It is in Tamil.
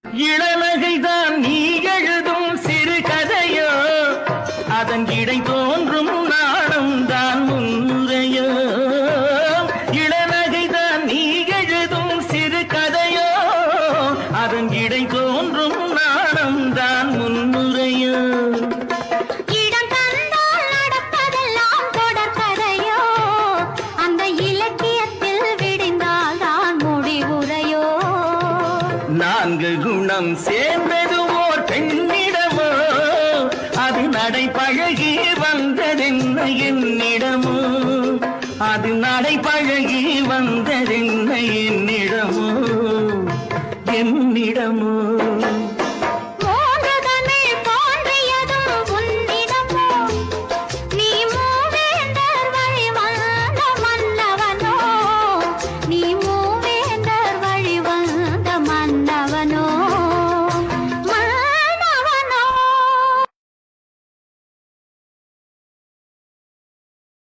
இளநகைதான் நீ எழுதும் சிறு கதையோ, அதன் இடை தோன்றும் நாணம் தான் முன்னுரையோ. இளநகைதான் நீ எழுதும் சிறு கதையோ, அதன் இடை தோன்றும் நாணம் தான் முன்னுரையோ. இடம் தந்தால் நடப்பதெல்லாம் தொடர் கதையோ, அந்த இலக்கியத்தில் விடிந்தால் தான் முடிவுரையோ. நான்கு குணம் சேர்ந்தது ஓர் பெண்ணிடமோ, அது நடை பழகி வந்ததென்ன என்னிடமோ, அது நடை பழகி வந்ததென்ன என்னிடமோ, என்னிடமோ.